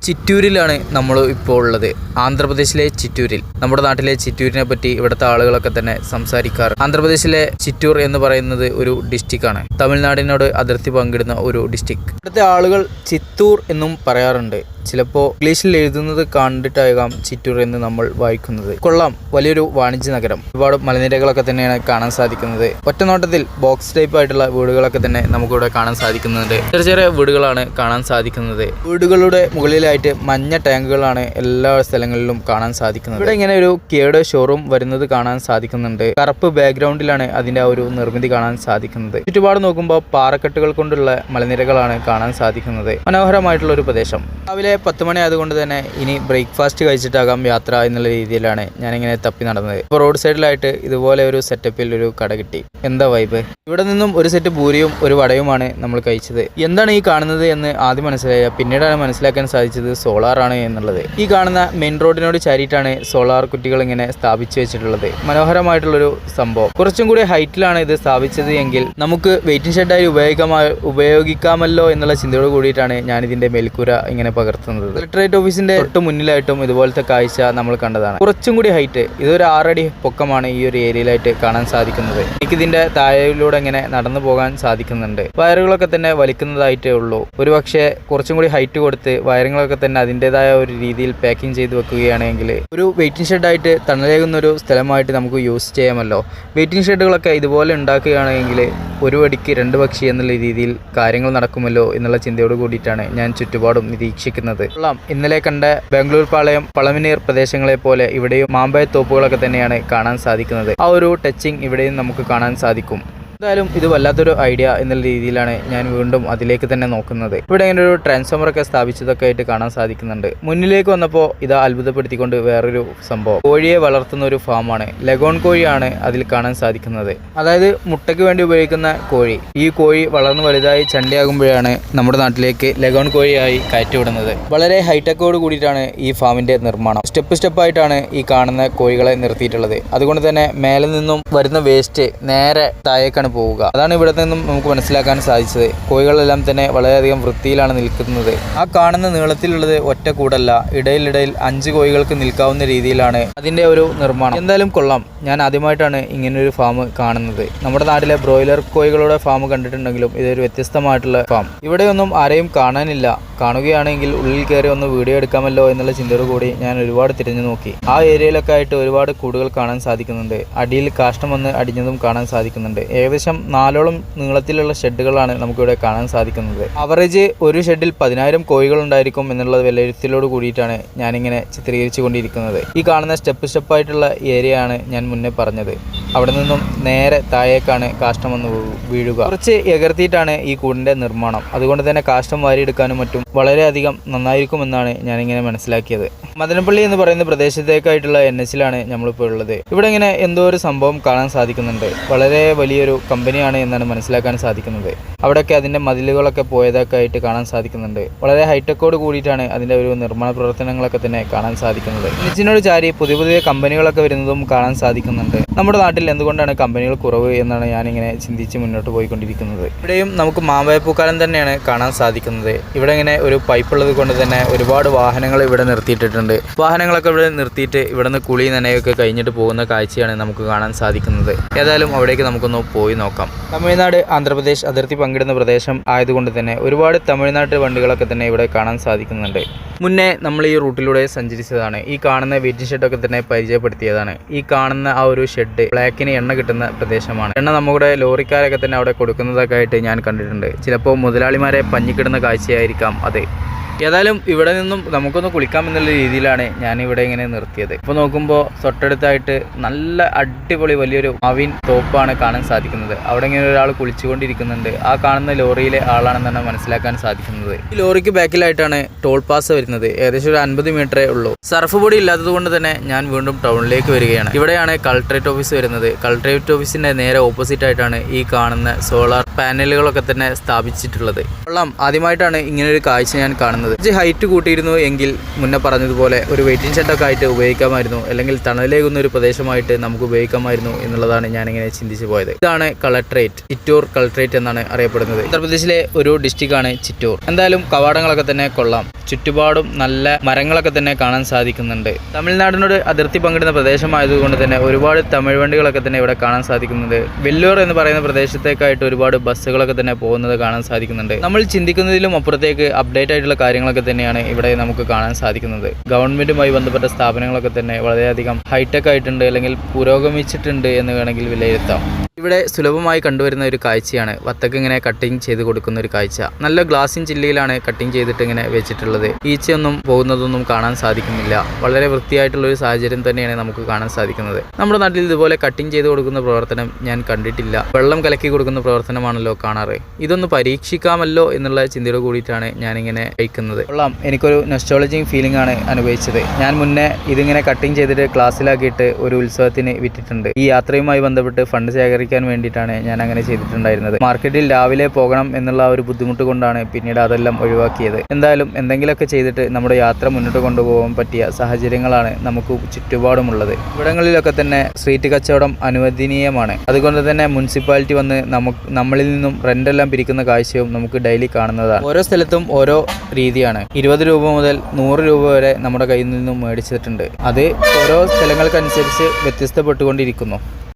ചിറ്റൂരിലാണ് നമ്മൾ ഇപ്പോൾ ഉള്ളത്. ആന്ധ്രാപ്രദേശിലെ ചിറ്റൂരിൽ. നമ്മുടെ നാട്ടിലെ ചിറ്റൂരിനെ പറ്റി ഇവിടുത്തെ ആളുകളൊക്കെ തന്നെ സംസാരിക്കാറ്. ആന്ധ്രാപ്രദേശിലെ ചിറ്റൂർ എന്ന് പറയുന്നത് ഒരു ഡിസ്ട്രിക്റ്റാണ്. തമിഴ്നാടിനോട് അതിർത്തി പങ്കിടുന്ന ഒരു ഡിസ്ട്രിക്ട്. ഇവിടുത്തെ ആളുകൾ ചിത്തൂർ എന്നും പറയാറുണ്ട്. ചിലപ്പോൾ ഇംഗ്ലീഷിൽ എഴുതുന്നത് കണ്ടിട്ടാകാം ചിറ്റൂർ എന്ന് നമ്മൾ വായിക്കുന്നത്. കൊള്ളാം, വലിയൊരു വാണിജ്യ നഗരം. ഒരുപാട് മലനിരകളൊക്കെ തന്നെയാണ് കാണാൻ സാധിക്കുന്നത്. ഒറ്റനോട്ടത്തിൽ ബോക്സ് ടൈപ്പ് ആയിട്ടുള്ള വീടുകളൊക്കെ തന്നെ നമുക്കിവിടെ കാണാൻ സാധിക്കുന്നുണ്ട്. ചെറിയ ചെറിയ വീടുകളാണ് കാണാൻ സാധിക്കുന്നത്. വീടുകളുടെ മുകളിലായിട്ട് മഞ്ഞ ടാങ്കുകളാണ് എല്ലാ സ്ഥലങ്ങളിലും കാണാൻ സാധിക്കുന്നത്. ഇവിടെ ഇങ്ങനെ ഒരു കിയയുടെ ഷോറൂം വരുന്നത് കാണാൻ സാധിക്കുന്നുണ്ട്. കറുപ്പ് ബാക്ക്ഗ്രൗണ്ടിലാണ് അതിന്റെ ആ ഒരു നിർമ്മിതി കാണാൻ സാധിക്കുന്നത്. ചുറ്റുപാട് നോക്കുമ്പോൾ പാറക്കെട്ടുകൾ കൊണ്ടുള്ള മലനിരകളാണ് കാണാൻ സാധിക്കുന്നത്. മനോഹരമായിട്ടുള്ള ഒരു പ്രദേശം. രാവിലെ 10 മണി ആയതുകൊണ്ട് തന്നെ ഇനി ബ്രേക്ക്ഫാസ്റ്റ് കഴിച്ചിട്ടാകാം യാത്ര എന്നുള്ള രീതിയിലാണ് ഞാനിങ്ങനെ തപ്പി നടന്നത്. ഇപ്പോൾ റോഡ് സൈഡിലായിട്ട് ഇതുപോലെ ഒരു സെറ്റപ്പിൽ ഒരു കട കിട്ടി. എന്താ വൈബ്! ഇവിടെ നിന്നും ഒരു സെറ്റ് പൂരിയും ഒരു വടയുമാണ് നമ്മൾ കഴിച്ചത്. എന്താണ് ഈ കാണുന്നത് എന്ന് ആദ്യം മനസ്സിലായ, പിന്നീടാണ് മനസ്സിലാക്കാൻ സാധിച്ചത് സോളാറാണ് എന്നുള്ളത്. ഈ കാണുന്ന മെയിൻ റോഡിനോട് ചാരിയിട്ടാണ് സോളാർ കുറ്റികൾ ഇങ്ങനെ സ്ഥാപിച്ചു വെച്ചിട്ടുള്ളത്. മനോഹരമായിട്ടുള്ളൊരു സംഭവം. കുറച്ചും കൂടി ഹൈറ്റിലാണ് ഇത് സ്ഥാപിച്ചത് എങ്കിൽ നമുക്ക് വെയിറ്റിംഗ് ഷെഡായി ഉപയോഗിക്കാമല്ലോ എന്നുള്ള ചിന്തയോട് കൂടിയിട്ടാണ് ഞാൻ ഇതിന്റെ മേൽക്കൂര ഇങ്ങനെ പകർത്തുന്നത്. കളക്ടറേറ്റ് ഓഫീസിന്റെ തൊട്ട് മുന്നിലായിട്ടും ഇതുപോലത്തെ കാഴ്ച നമ്മൾ കണ്ടതാണ്. കുറച്ചും കൂടി ഹൈറ്റ്, ഇതൊരു 6 അടി പൊക്കമാണ് ഈ ഒരു ഏരിയയിലായിട്ട് കാണാൻ സാധിക്കുന്നത്. എനിക്കിതിന്റെ താഴെയിലൂടെ ഇങ്ങനെ നടന്നു പോകാൻ സാധിക്കുന്നുണ്ട്. വയറുകളൊക്കെ തന്നെ വലിക്കുന്നതായിട്ടേ ഉള്ളൂ. ഒരു പക്ഷേ കുറച്ചും കൂടി ഹൈറ്റ് കൊടുത്ത് വയറുകളൊക്കെ തന്നെ അതിൻ്റെതായ ഒരു രീതിയിൽ പാക്കിംഗ് ചെയ്ത് വെക്കുകയാണെങ്കിൽ ഒരു വെയിറ്റിംഗ് ഷെഡായിട്ട് തണലേകുന്ന ഒരു സ്ഥലമായിട്ട് നമുക്ക് യൂസ് ചെയ്യാമല്ലോ. വെയിറ്റിംഗ് ഷെഡുകളൊക്കെ ഇതുപോലെ ഉണ്ടാക്കുകയാണെങ്കിൽ ഒരു വടിക്ക് 2 പക്ഷി എന്നുള്ള രീതിയിൽ കാര്യങ്ങൾ നടക്കുമല്ലോ എന്നുള്ള ചിന്തയോട് കൂടിയിട്ടാണ് ഞാൻ ചുറ്റുപാടും നിരീക്ഷിക്കുന്നത്. ഇന്നലെ കണ്ട ബാംഗ്ലൂർ പാളയം, പളമിനീർ പ്രദേശങ്ങളെ പോലെ ഇവിടെയും മാമ്പഴ തോപ്പുകളൊക്കെ തന്നെയാണ് കാണാൻ സാധിക്കുന്നത്. ആ ഒരു ടച്ചിങ് ഇവിടെയും നമുക്ക് കാണാൻ സാധിക്കും. എന്തായാലും ഇത് വല്ലാത്തൊരു ഐഡിയ എന്നുള്ള രീതിയിലാണ് ഞാൻ വീണ്ടും അതിലേക്ക് തന്നെ നോക്കുന്നത്. ഇവിടെ ഇങ്ങനെ ഒരു ട്രാൻസ്ഫോമറൊക്കെ സ്ഥാപിച്ചതൊക്കെ ആയിട്ട് കാണാൻ സാധിക്കുന്നുണ്ട്. മുന്നിലേക്ക് വന്നപ്പോൾ ഇത് അത്ഭുതപ്പെടുത്തിക്കൊണ്ട് വേറൊരു സംഭവം. കോഴിയെ വളർത്തുന്ന ഒരു ഫാമാണ്. ലഗോൺ കോഴിയാണ് അതിൽ കാണാൻ സാധിക്കുന്നത്. അതായത് മുട്ടയ്ക്ക് വേണ്ടി ഉപയോഗിക്കുന്ന കോഴി. ഈ കോഴി വളർന്നു വലുതായി ചണ്ടയാകുമ്പോഴാണ് നമ്മുടെ നാട്ടിലേക്ക് ലഗോൺ കോഴിയായി കയറ്റിവിടുന്നത്. വളരെ ഹൈടെക്കോട് കൂടിയിട്ടാണ് ഈ ഫാമിന്റെ നിർമ്മാണം. സ്റ്റെപ്പായിട്ടാണ് ഈ കാണുന്ന കോഴികളെ നിർത്തിയിട്ടുള്ളത്. അതുകൊണ്ട് തന്നെ മേലെ നിന്നും വരുന്ന വേസ്റ്റ് നേരെ താഴേക്കാണ് പോവുക. അതാണ് ഇവിടെ നിന്നും നമുക്ക് മനസ്സിലാക്കാൻ സാധിച്ചത്. കോഴികളെല്ലാം തന്നെ വളരെയധികം വൃത്തിയിലാണ് നിൽക്കുന്നത്. ആ കാണുന്ന നീളത്തിലുള്ളത് ഒറ്റ കൂടല്ല, ഇടയിൽ 5 കോഴികൾക്ക് നിൽക്കാവുന്ന രീതിയിലാണ് അതിന്റെ ഒരു നിർമ്മാണം. എന്തായാലും കൊള്ളാം. ഞാൻ ആദ്യമായിട്ടാണ് ഇങ്ങനൊരു ഫാം കാണുന്നത്. നമ്മുടെ നാട്ടിലെ ബ്രോയിലർ കോഴികളുടെ ഫാം കണ്ടിട്ടുണ്ടെങ്കിലും ഇതൊരു വ്യത്യസ്തമായിട്ടുള്ള ഫാം. ഇവിടെയൊന്നും ആരെയും കാണാനില്ല. കാണുകയാണെങ്കിൽ ഉള്ളിൽ കയറി ഒന്ന് വീഡിയോ എടുക്കാമല്ലോ എന്നുള്ള ചിന്തയോട് കൂടി ഞാൻ ഒരുപാട് തിരിഞ്ഞു നോക്കി. ആ ഏരിയയിലൊക്കെ ആയിട്ട് ഒരുപാട് കൂടുകൾ കാണാൻ സാധിക്കുന്നുണ്ട്. അടിയിൽ കാഷ്ടം വന്ന് അടിഞ്ഞതും കാണാൻ സാധിക്കുന്നുണ്ട്. ഏകദേശം 4ഓളം നീളത്തിലുള്ള ഷെഡുകളാണ് നമുക്കിവിടെ കാണാൻ സാധിക്കുന്നത്. അവറേജ് ഒരു ഷെഡിൽ 10,000 കോഴികൾ ഉണ്ടായിരിക്കും എന്നുള്ള വിലയിരുത്തലോട് കൂടിയിട്ടാണ് ഞാനിങ്ങനെ ചിത്രീകരിച്ചു കൊണ്ടിരിക്കുന്നത്. ഈ കാണുന്ന സ്റ്റെപ്പായിട്ടുള്ള ഏരിയ ആണ് ഞാൻ മുന്നേ പറഞ്ഞത്. അവിടെ നിന്നും നേരെ താഴേക്കാണ് കാഷ്ടം വന്ന് വീഴുക. കുറച്ച് എകർത്തിയിട്ടാണ് ഈ കൂടിന്റെ നിർമ്മാണം. അതുകൊണ്ട് തന്നെ കാഷ്ടം വാരിയെടുക്കാനും മറ്റും വളരെയധികം നന്നായിരിക്കുമെന്നാണ് ഞാനിങ്ങനെ മനസ്സിലാക്കിയത്. മദനപ്പള്ളി എന്ന് പറയുന്ന പ്രദേശത്തേക്കായിട്ടുള്ള NHലാണ് നമ്മളിപ്പോൾ ഉള്ളത്. ഇവിടെ ഇങ്ങനെ എന്തോ ഒരു സംഭവം കാണാൻ സാധിക്കുന്നുണ്ട്. വളരെ വലിയൊരു കമ്പനിയാണ് എന്നാണ് മനസ്സിലാക്കാൻ സാധിക്കുന്നത്. അവിടെയൊക്കെ അതിന്റെ മതിലുകളൊക്കെ പോയതൊക്കെ ആയിട്ട് കാണാൻ സാധിക്കുന്നുണ്ട്. വളരെ ഹൈടെക്കോട് കൂടിയിട്ടാണ് അതിന്റെ ഒരു നിർമ്മാണ പ്രവർത്തനങ്ങളൊക്കെ തന്നെ കാണാൻ സാധിക്കുന്നത്. NHനോട് ചാരി പുതിയ കമ്പനികളൊക്കെ വരുന്നതും കാണാൻ സാധിക്കുന്നുണ്ട്. നമ്മുടെ നാട്ടിൽ എന്തുകൊണ്ടാണ് കമ്പനികൾ കുറവ് എന്നാണ് ഞാനിങ്ങനെ ചിന്തിച്ച് മുന്നോട്ട് പോയിക്കൊണ്ടിരിക്കുന്നത്. ഇവിടെയും നമുക്ക് മാമ്പഴപ്പൂക്കാലം തന്നെയാണ് കാണാൻ സാധിക്കുന്നത്. ഇവിടെ ഇങ്ങനെ ഒരു പൈപ്പ് ഉള്ളത് കൊണ്ട് തന്നെ ഒരുപാട് വാഹനങ്ങൾ ഇവിടെ നിർത്തിയിട്ടിട്ടുണ്ട്. വാഹനങ്ങളൊക്കെ ഇവിടെ നിർത്തിയിട്ട് ഇവിടെ നിന്ന് കുളി നനയൊക്കെ കഴിഞ്ഞിട്ട് പോകുന്ന കാഴ്ചയാണ് നമുക്ക് കാണാൻ സാധിക്കുന്നത്. ഏതായാലും അവിടേക്ക് നമുക്കൊന്ന് പോയി നോക്കാം. തമിഴ്നാട് ആന്ധ്രാപ്രദേശ് അതിർത്തി പങ്കിടുന്ന പ്രദേശം ആയതുകൊണ്ട് തന്നെ ഒരുപാട് തമിഴ്നാട്ട് വണ്ടികളൊക്കെ തന്നെ ഇവിടെ കാണാൻ സാധിക്കുന്നുണ്ട്. മുന്നേ നമ്മൾ ഈ റൂട്ടിലൂടെ സഞ്ചരിച്ചതാണ്. ഈ കാണുന്ന വെയിറ്റിംഗ് ഷെഡൊക്കെ തന്നെ പരിചയപ്പെടുത്തിയതാണ്. ഈ കാണുന്ന ആ ഒരു ഷെഡ് ബ്ലാക്കിന് എണ്ണ കിട്ടുന്ന പ്രദേശമാണ്. എണ്ണ നമ്മുടെ ലോറിക്കാരൊക്കെ തന്നെ അവിടെ കൊടുക്കുന്നതൊക്കെ ആയിട്ട് ഞാൻ കണ്ടിട്ടുണ്ട്. ചിലപ്പോൾ മുതലാളിമാരെ പഞ്ഞിക്കിടുന്ന കാഴ്ചയായിരിക്കാം അത്. ഏതായാലും ഇവിടെ നിന്നും നമുക്കൊന്ന് കുളിക്കാം എന്നുള്ള രീതിയിലാണ് ഞാനിവിടെ ഇങ്ങനെ നിർത്തിയത്. ഇപ്പോൾ നോക്കുമ്പോൾ തൊട്ടടുത്തായിട്ട് നല്ല അടിപൊളി വലിയൊരു മാവിൻ തോപ്പാണ് കാണാൻ സാധിക്കുന്നത്. അവിടെ ഇങ്ങനെ ഒരാൾ കുളിച്ചുകൊണ്ടിരിക്കുന്നുണ്ട്. ആ കാണുന്ന ലോറിയിലെ ആളാണെന്നാണ് മനസ്സിലാക്കാൻ സാധിക്കുന്നത്. ഈ ലോറിക്ക് ബാക്കിലായിട്ടാണ് ടോൾ പാസ് വരുന്നത്. ഏകദേശം ഒരു 50 മീറ്ററേ ഉള്ളൂ. സർഫ് ബോർഡ് ഇല്ലാത്തത് കൊണ്ട് തന്നെ ഞാൻ വീണ്ടും ടൗണിലേക്ക് വരികയാണ്. ഇവിടെയാണ് കളക്ടറേറ്റ് ഓഫീസ് വരുന്നത്. കളക്ടറേറ്റ് ഓഫീസിന്റെ നേരെ ഓപ്പോസിറ്റ് ആയിട്ടാണ് ഈ കാണുന്ന സോളാർ പാനലുകളൊക്കെ തന്നെ സ്ഥാപിച്ചിട്ടുള്ളത്. കൊള്ളാം, ആദ്യമായിട്ടാണ് ഇങ്ങനൊരു കാഴ്ച ഞാൻ കാണുന്നത്. ഉപയോഗിക്കുന്നത്. ഹൈറ്റ് കൂട്ടിയിരുന്നു എങ്കിൽ മുന്നേ പറഞ്ഞതുപോലെ ഒരു വെയിറ്റിംഗ് ഷെഡൊക്കെ ആയിട്ട് ഉപയോഗിക്കാമായിരുന്നു, അല്ലെങ്കിൽ തണലേകുന്ന ഒരു പ്രദേശമായിട്ട് നമുക്ക് ഉപയോഗിക്കാമായിരുന്നു എന്നുള്ളതാണ് ഞാനിങ്ങനെ ചിന്തിച്ചു പോയത്. ഇതാണ് കളക്ട്രേറ്റ്, ചിറ്റൂർ കളക്ട്രേറ്റ് എന്നാണ് അറിയപ്പെടുന്നത്. ആന്ധ്രാപ്രദേശിലെ ഒരു ഡിസ്ട്രിക്റ്റാണ് ചിറ്റൂർ. എന്തായാലും കവാടങ്ങളൊക്കെ തന്നെ കൊള്ളാം, ചുറ്റുപാടും നല്ല മരങ്ങളൊക്കെ തന്നെ കാണാൻ സാധിക്കുന്നുണ്ട്. തമിഴ്നാടിനോട് അതിർത്തി പങ്കിടുന്ന പ്രദേശമായതുകൊണ്ട് തന്നെ ഒരുപാട് തമിഴ് വണ്ടികളൊക്കെ തന്നെ ഇവിടെ കാണാൻ സാധിക്കുന്നുണ്ട്. വെല്ലൂർ എന്ന് പറയുന്ന പ്രദേശത്തേക്കായിട്ട് ഒരുപാട് ബസ്സുകളൊക്കെ തന്നെ പോകുന്നത് കാണാൻ സാധിക്കുന്നുണ്ട്. നമ്മൾ ചിന്തിക്കുന്നതിലും അപ്പുറത്തേക്ക് അപ്ഡേറ്റ് ആയിട്ടുള്ള കാര്യങ്ങളൊക്കെ തന്നെയാണ് ഇവിടെ നമുക്ക് കാണാൻ സാധിക്കുന്നത്. ഗവൺമെന്റുമായി ബന്ധപ്പെട്ട സ്ഥാപനങ്ങളൊക്കെ തന്നെ വളരെയധികം ഹൈടെക് ആയിട്ടുണ്ട്, അല്ലെങ്കിൽ പുരോഗമിച്ചിട്ടുണ്ട് എന്ന് വേണമെങ്കിൽ വിലയിരുത്താം. ഇവിടെ സുലഭമായി കണ്ടുവരുന്ന ഒരു കാഴ്ചയാണ് വത്തക്ക ഇങ്ങനെ കട്ടിങ് ചെയ്ത് കൊടുക്കുന്ന ഒരു കാഴ്ച. നല്ല ഗ്ലാസിൻ ചില്ലിയിലാണ് കട്ടിങ് ചെയ്തിട്ട് ഇങ്ങനെ വെച്ചിട്ടുള്ളത്. ഈച്ചയൊന്നും പോകുന്നതൊന്നും കാണാൻ സാധിക്കുന്നില്ല. വളരെ വൃത്തിയായിട്ടുള്ള ഒരു സാഹചര്യം തന്നെയാണ് നമുക്ക് കാണാൻ സാധിക്കുന്നത്. നമ്മുടെ നാട്ടിൽ ഇതുപോലെ കട്ടിങ് ചെയ്ത് കൊടുക്കുന്ന പ്രവർത്തനം ഞാൻ കണ്ടിട്ടില്ല. വെള്ളം കലക്കി കൊടുക്കുന്ന പ്രവർത്തനമാണല്ലോ കാണാറ്. ഇതൊന്ന് പരീക്ഷിക്കാമല്ലോ എന്നുള്ള ചിന്തയോട് കൂടിയിട്ടാണ് ഞാനിങ്ങനെ കഴിക്കുന്നത്. കൊള്ളാം, എനിക്കൊരു നൊസ്റ്റാൾജിക് ഫീലിംഗ് ആണ് അനുഭവിച്ചത്. ഞാൻ മുന്നേ ഇതിങ്ങനെ കട്ടിങ് ചെയ്തിട്ട് ക്ലാസ്സിലാക്കിയിട്ട് ഒരു ഉത്സവത്തിന് വിറ്റിട്ടുണ്ട്. ഈ യാത്രയുമായി ബന്ധപ്പെട്ട് ഫണ്ട് ശേഖരിക്കാൻ വേണ്ടിയിട്ടാണ് ഞാൻ അങ്ങനെ ചെയ്തിട്ടുണ്ടായിരുന്നത്. മാർക്കറ്റിൽ രാവിലെ പോകണം എന്നുള്ള ഒരു ബുദ്ധിമുട്ട് കൊണ്ടാണ് പിന്നീട് അതെല്ലാം ഒഴിവാക്കിയത്. എന്തായാലും എന്തെങ്കിലുമൊക്കെ ചെയ്തിട്ട് നമ്മുടെ യാത്ര മുന്നോട്ട് കൊണ്ടുപോകാൻ പറ്റിയ സാഹചര്യങ്ങളാണ് നമുക്ക് ചുറ്റുപാടുമുള്ളത്. ഇവിടങ്ങളിലൊക്കെ തന്നെ സ്ട്രീറ്റ് കച്ചവടം അനുവദനീയമാണ്. അതുകൊണ്ട് തന്നെ മുനിസിപ്പാലിറ്റി വന്ന് നമ്മളിൽ നിന്നും റെന്റെല്ലാം പിരിക്കുന്ന കാഴ്ചയും നമുക്ക് ഡെയിലി കാണുന്നതാണ്. ഓരോ സ്ഥലത്തും ഓരോ രീതിയാണ്. 20 രൂപ മുതൽ 100 രൂപ വരെ നമ്മുടെ കയ്യിൽ നിന്നും മേടിച്ചിട്ടുണ്ട്. അത് ഓരോ സ്ഥലങ്ങൾക്കനുസരിച്ച് വ്യത്യസ്തപ്പെട്ടുകൊണ്ടിരിക്കുന്നു.